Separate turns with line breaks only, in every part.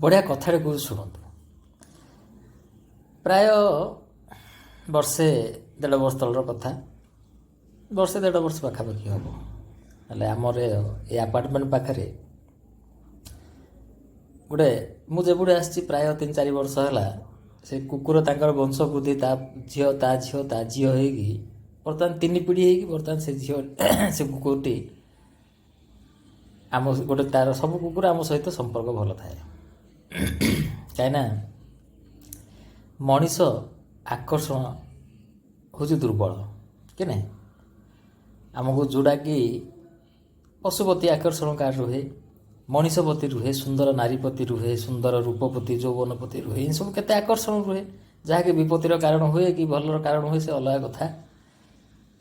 ବଢ଼ିଆ କଥାଟେ କହୁଛି ଶୁଣନ୍ତୁ। ପ୍ରାୟ ବର୍ଷେ ଦେଢ଼ ବର୍ଷ ତଳର କଥା, ବର୍ଷେ ଦେଢ଼ ବର୍ଷ ପାଖାପାଖି ହେବ। ହେଲେ ଆମର ଏ ଆପାର୍ଟମେଣ୍ଟ ପାଖରେ ଗୋଟେ, ମୁଁ ଯେବୁടെ ଆସିଛି ପ୍ରାୟ 3-4 ବର୍ଷ ହେଲା, ସେ କୁକୁର ତାଙ୍କର ବଂଶ ବୃଦ୍ଧି ତା ଝିଅ ହେଇକି ବର୍ତ୍ତମାନ 3 ପିଢ଼ି ହେଇକି ବର୍ତ୍ତମାନ ସେ ଝିଅ ସେ କୁକୁରଟି ଆମ ଗୋଟେ, ତାର ସବୁ କୁକୁର ଆମ ସହିତ ସମ୍ପର୍କ ଭଲ ଥାଏ। କାହିଁକିନା ମଣିଷ ଆକର୍ଷଣ ହେଉଛି ଦୁର୍ବଳ କି ନାହିଁ। ଆମକୁ ଯେଉଁଟାକି ପଶୁ ପ୍ରତି ଆକର୍ଷଣ କାହାର ରୁହେ, ମଣିଷ ପ୍ରତି ରୁହେ, ସୁନ୍ଦର ନାରୀ ପ୍ରତି ରୁହେ, ସୁନ୍ଦର ରୂପ ପ୍ରତି, ଯୌବନ ପ୍ରତି ରୁହେ, ଏସବୁ କେତେ ଆକର୍ଷଣ ରୁହେ। ଯାହାକି ବିପତ୍ତିର କାରଣ ହୁଏ କି ଭଲର କାରଣ ହୁଏ ସେ ଅଲଗା କଥା।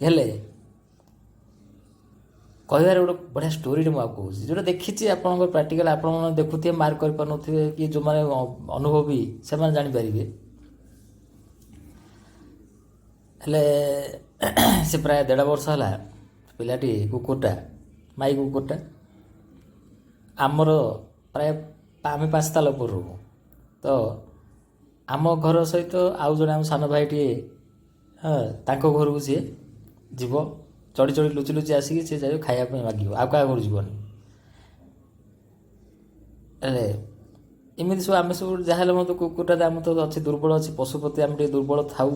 ହେଲେ କହିବାର ଗୋଟେ ବଢ଼ିଆ ଷ୍ଟୋରିଟେ ମୁଁ ଆଉ କହୁଛି, ଯେଉଁଟା ଦେଖିଛି ଆପଣଙ୍କର ପ୍ରାକ୍ଟିକାଲ, ଆପଣମାନେ ଦେଖୁଥିବେ ମାର୍କ କରିପାରୁନଥିବେ, କି ଯେଉଁମାନେ ଅନୁଭବୀ ସେମାନେ ଜାଣିପାରିବେ। ହେଲେ ସେ ପ୍ରାୟ 1.5 ବର୍ଷ ହେଲା ପିଲାଟି କୁକୁରଟା, ମାଇ କୁକୁରଟା, ଆମର ପ୍ରାୟ ଆମେ 5 ତାଲା ଉପରେ ରହୁ। ତ ଆମ ଘର ସହିତ ଆଉ ଜଣେ ଆମ ସାନ ଭାଇଟିଏ, ତାଙ୍କ ଘରକୁ ସିଏ ଯିବ, ଚଢ଼ି ଚଢ଼ି ଲୁଚି ଲୁଚି ଆସିକି ସେ ଯାଇ ଖାଇବା ପାଇଁ ମାଗିବ, ଆଉ କାହା ଘରୁ ଯିବନି। ହେଲେ ଏମିତି ସବୁ ଆମେ ସବୁ ଯାହାହେଲେ ମଧ୍ୟ କୁକୁରଟା ଆମ ତ ଅଛି, ଦୁର୍ବଳ ଅଛି, ପଶୁ ପ୍ରତି ଆମେ ଟିକେ ଦୁର୍ବଳ ଥାଉ,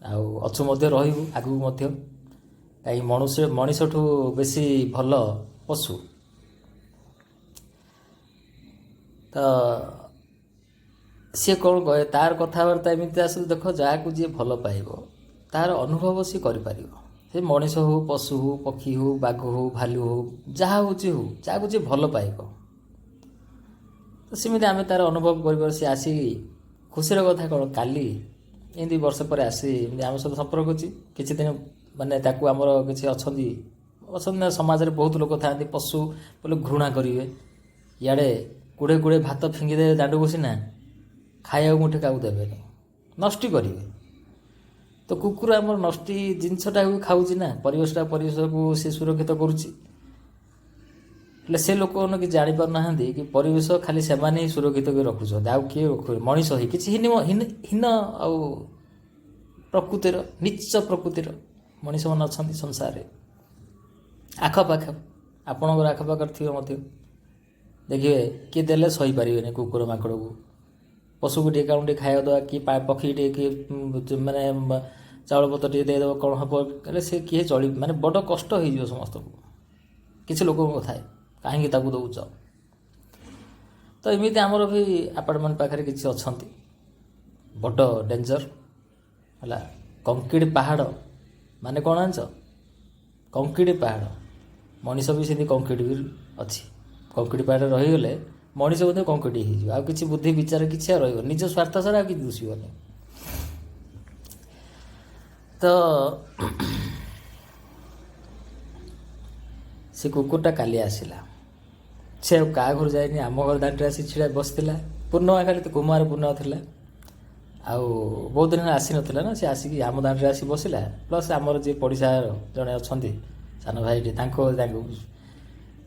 ଆଉ ଅଛୁ ମଧ୍ୟ, ରହିବୁ ଆଗକୁ ମଧ୍ୟ। କାହିଁକି ମଣିଷଠୁ ବେଶୀ ଭଲ ପଶୁ। ତ ସିଏ କ'ଣ କହେ, ତାର କଥାବାର୍ତ୍ତା ଏମିତି ଆସିଲେ, ଦେଖ ଯାହାକୁ ଯିଏ ଭଲ ପାଇବ ତାର ଅନୁଭବ ସିଏ କରିପାରିବ। ସେ ମଣିଷ ହେଉ, ପଶୁ ହେଉ, ପକ୍ଷୀ ହେଉ, ବାଘ ହେଉ, ଭାଲୁ ହେଉ, ଯାହା ହେଉଛି ହେଉ, ଯାହାକୁ ଯିଏ ଭଲ ପାଇବ, ତ ସେମିତି ଆମେ ତାର ଅନୁଭବ କରିବାର। ସିଏ ଆସିକି ଖୁସିର କଥା କ'ଣ, କାଲି ଏମିତି ବର୍ଷେ ପରେ ଆସି ଏମିତି ଆମ ସହିତ ସମ୍ପର୍କ ଅଛି। କିଛି ଦିନ ମାନେ ତାକୁ ଆମର କିଛି ଅଛନ୍ତି ନା ସମାଜରେ ବହୁତ ଲୋକ ଥାଆନ୍ତି ପଶୁ ବୋଲେ ଘୃଣା କରିବେ, ଇଆଡ଼େ କୁଢ଼େ ଭାତ ଫିଙ୍ଗିଦେବେ ଦାଣ୍ଡକୁ, ସିନା ଖାଇବାକୁ ମୁଠେ କାହାକୁ ଦେବେନି, ନଷ୍ଟି କରିବେ। ତ କୁକୁର ଆମର ନଷ୍ଟି ଜିନିଷଟାକୁ ଖାଉଛି ନା, ପରିବେଶକୁ ସେ ସୁରକ୍ଷିତ କରୁଛି। ହେଲେ ସେ ଲୋକମାନେ କିଛି ଜାଣିପାରୁନାହାନ୍ତି କି ପରିବେଶ ଖାଲି ସେମାନେ ହିଁ ସୁରକ୍ଷିତ କରି ରଖୁଛନ୍ତି, ଆଉ କିଏ ରଖୁଛନ୍ତି? ମଣିଷ ହିଁ କିଛି ହୀନ ଆଉ ପ୍ରକୃତିର, ନୀଚ ପ୍ରକୃତିର ମଣିଷମାନେ ଅଛନ୍ତି ସଂସାରରେ। ଆଖପାଖ ଆପଣଙ୍କର ଆଖପାଖରେ ଥିବେ ମଧ୍ୟ, ଦେଖିବେ କିଏ ଦେଲେ ସହିପାରିବେନି କୁକୁର ମାଙ୍କଡ଼କୁ, ପଶୁକୁ ଟିକେ କାରଣ ଟିକେ ଖାଇବା ଦେବା, କି ପକ୍ଷୀ ଟିକେ ମାନେ ଚାଉଳ ପତ୍ର ଟିକେ ଦେଇଦେବ, କ'ଣ ହେବ? ହେଲେ ସେ କିଏ ମାନେ ବଡ଼ କଷ୍ଟ ହେଇଯିବ ସମସ୍ତଙ୍କୁ। କିଛି ଲୋକଙ୍କ କଥା କାହିଁକି ତାକୁ ଦେଉଛ? ତ ଏମିତି ଆମର ବି ଆପାର୍ଟମେଣ୍ଟ ପାଖରେ କିଛି ଅଛନ୍ତି, ବଡ଼ ଡେଞ୍ଜର ହେଲା। କଂକ୍ରିଟ ପାହାଡ଼ ମାନେ କ'ଣ ଜାଣିଛ? କଂକ୍ରିଟ ପାହାଡ଼, ମଣିଷ ବି ସେମିତି କଂକ୍ରିଟ ବି ଅଛି। କଂକ୍ରିଟ ପାହାଡ଼ରେ ରହିଗଲେ ମଣିଷ ମଧ୍ୟ କଂକ୍ରିଟ ହେଇଯିବ, ଆଉ କିଛି ବୁଦ୍ଧି ବିଚାର କିଛି ଆଉ ରହିବନି, ନିଜ ସ୍ୱାର୍ଥ ଛଡ଼ା ଆଉ କିଛି ଦୁଷିବନି। ତ ସେ କୁକୁରଟା କାଲି ଆସିଲା, ସେ ଆଉ କାହା ଘରୁ ଯାଇନି, ଆମ ଘର ଦାଣ୍ଡରେ ଆସି ଛିଡ଼ା ବସିଥିଲା। ପୂର୍ଣ୍ଣିମା, ଖାଲି ତ କୁମାର ପୂର୍ଣ୍ଣିମା ଥିଲା, ଆଉ ବହୁତ ଦିନ ହେଲା ଆସିନଥିଲା ନା, ସେ ଆସିକି ଆମ ଦାଣ୍ଡରେ ଆସି ବସିଲା। ପ୍ଲସ୍ ଆମର ଯିଏ ପଡ଼ିଶାର ଜଣେ ଅଛନ୍ତି ସାନ ଭାଇଟି, ତାଙ୍କୁ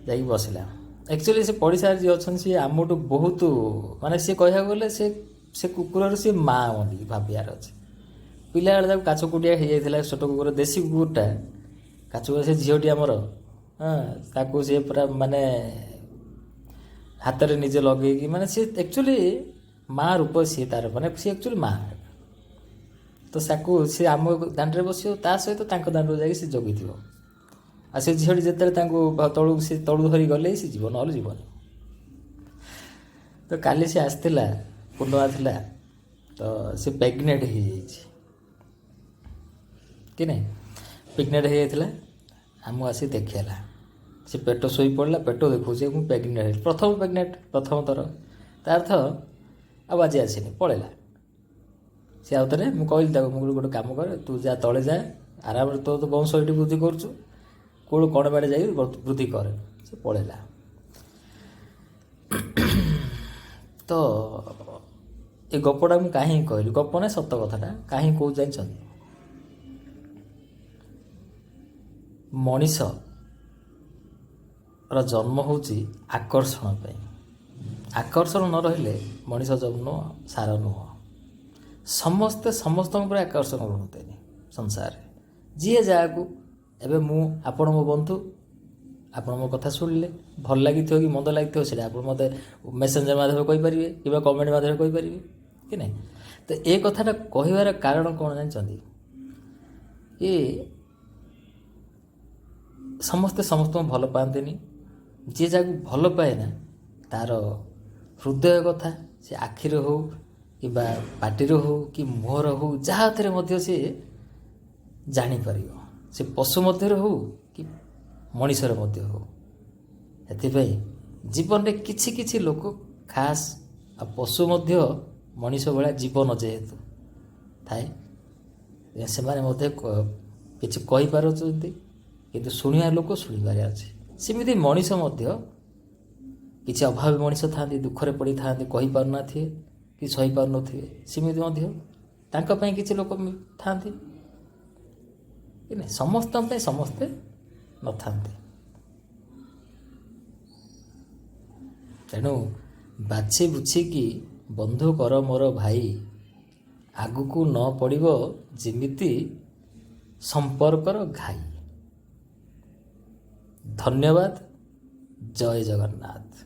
ଯାଇକି ବସିଲା। ଆକ୍ଚୁଆଲି ସେ ପଡ଼ିଶାରେ ଯିଏ ଅଛନ୍ତି ସିଏ ଆମଠୁ ବହୁତ, ମାନେ ସିଏ କହିବାକୁ ଗଲେ ସେ କୁକୁରର ସିଏ ମା' ବୋଲି ଭାବିବାର ଅଛି। ପିଲାବେଳେ ତାକୁ କାଛ କୁଟିଆ ହେଇଯାଇଥିଲା, ଛୋଟ କୁକୁର, ଦେଶୀ କୁକୁରଟା କାଛୁ, ସେ ଝିଅଟି ଆମର, ତାକୁ ସିଏ ପୁରା ମାନେ ହାତରେ ନିଜେ ଲଗେଇକି, ମାନେ ସିଏ ଆକ୍ଚୁଆଲି ମା' ରୂପ, ସିଏ ତାର ମାନେ ସିଏ ଆକ୍ଚୁଆଲି ମା'। ତ ତାକୁ ସେ ଆମ ଦାଣ୍ଡରେ ବସିବ, ତା ସହିତ ତାଙ୍କ ଦାଣ୍ଡକୁ ଯାଇକି ସେ ଜଗିଥିବ। ଆଉ ସେ ଝିଅଟି ଯେତେବେଳେ ତାଙ୍କୁ ତଳୁ ଧରି ଗଲେ ସେ ଯିବ, ନହେଲେ ଯିବନି। ତ କାଲି ସେ ଆସିଥିଲା, ପୂର୍ଣ୍ଣିମା ଥିଲା, ତ ସେ ପ୍ରେଗନେଣ୍ଟ ହେଇଯାଇଛି କି ନାହିଁ, ପ୍ରେଗନେଣ୍ଟ ହେଇଯାଇଥିଲା। ଆମକୁ ଆସି ଦେଖେଇଲା, ସେ ପେଟ ଶୋଇ ପଡ଼ିଲା, ପେଟ ଦେଖାଉଛି ମୁଁ ପ୍ରେଗନେଣ୍ଟ, ପ୍ରଥମ ଥର। ତା ଅର୍ଥ ଆଉ ଆଜି ଆସିନି, ପଳେଇଲା। ସେ ଆଉ ଥରେ ମୁଁ କହିଲି ତାକୁ, ମୁଁ ଗୋଟେ କାମ କରେ, ତୁ ଯା ତଳେ ଯା, ଆରାମରେ ତୋ ବଂଶ ଏଠି ବୃଦ୍ଧି କରୁଛୁ, କେଉଁଠୁ କ'ଣ ବାଡ଼େ ଯାଇକି ବୃଦ୍ଧି କରେ। ସେ ପଳେଇଲା। ତ ଏ ଗପଟା ମୁଁ କାହିଁକି କହିଲି, ଗପ ନା ସତ କଥାଟା କାହିଁକି କହୁଛି ଜାଣିଛନ୍ତି? ମଣିଷର ଜନ୍ମ ହେଉଛି ଆକର୍ଷଣ ପାଇଁ। ଆକର୍ଷଣ ନ ରହିଲେ ମଣିଷ ଜନ୍ମ ସାର ନୁହଁ। ସମସ୍ତେ ସମସ୍ତଙ୍କ ଉପରେ ଆକର୍ଷଣ ରୁହନ୍ତିନି ସଂସାରରେ। ଯିଏ ଯାହାକୁ, ଏବେ ମୁଁ ଆପଣ ମୋ ବନ୍ଧୁ, ଆପଣ ମୋ କଥା ଶୁଣିଲେ, ଭଲ ଲାଗିଥିବ କି ମନ୍ଦ ଲାଗିଥିବ ସେଇଟା ଆପଣ ମୋତେ ମେସେଞ୍ଜର ମାଧ୍ୟମରେ କହିପାରିବେ କିମ୍ବା କମେଣ୍ଟ ମାଧ୍ୟମରେ କହିପାରିବେ କି ନାହିଁ। ତ ଏ କଥାଟା କହିବାର କାରଣ କ'ଣ ଜାଣିଛନ୍ତି? ଏ ସମସ୍ତେ ସମସ୍ତଙ୍କୁ ଭଲ ପାଆନ୍ତିନି। ଯିଏ ଯାହାକୁ ଭଲ ପାଏ ନା, ତା'ର ହୃଦୟ କଥା ସେ ଆଖିରେ ହେଉ କିମ୍ବା ପାଟିରେ ହେଉ କି ମୁହଁରେ ହେଉ, ଯାହାଥିରେ ମଧ୍ୟ ସେ ଜାଣିପାରିବ। ସେ ପଶୁ ମଧ୍ୟରେ ହେଉ କି ମଣିଷରେ ମଧ୍ୟ ହେଉ। ସେଥିପାଇଁ ଜୀବନରେ କିଛି କିଛି ଲୋକ ଖାସ୍, ଆଉ ପଶୁ ମଧ୍ୟ ମଣିଷ ଭଳିଆ ଜୀବନ ଯେହେତୁ ଥାଏ, ସେମାନେ ମଧ୍ୟ କିଛି କହିପାରୁଛନ୍ତି, କିନ୍ତୁ ଶୁଣିବା ଲୋକ ଶୁଣିବାରେ ଅଛି। ସେମିତି ମଣିଷ ମଧ୍ୟ କିଛି ଅଭାବୀ ମଣିଷ ଥାଆନ୍ତି, ଦୁଃଖରେ ପଡ଼ିଥାନ୍ତି, କହିପାରୁନଥିବେ କି ସହିପାରୁନଥିବେ। ସେମିତି ମଧ୍ୟ ତାଙ୍କ ପାଇଁ କିଛି ଲୋକ ଥାଆନ୍ତି କି ନାହିଁ। ସମସ୍ତଙ୍କ ପାଇଁ ସମସ୍ତେ ନଥାନ୍ତି। ତେଣୁ ବାଛି ବୁଛିକି ବନ୍ଧୁ କର ମୋର ଭାଇ, ଆଗକୁ ନ ପଡ଼ିବ ଯେମିତି ସମ୍ପର୍କର ଘାଇ। ଧନ୍ୟବାଦ। ଜୟ ଜଗନ୍ନାଥ।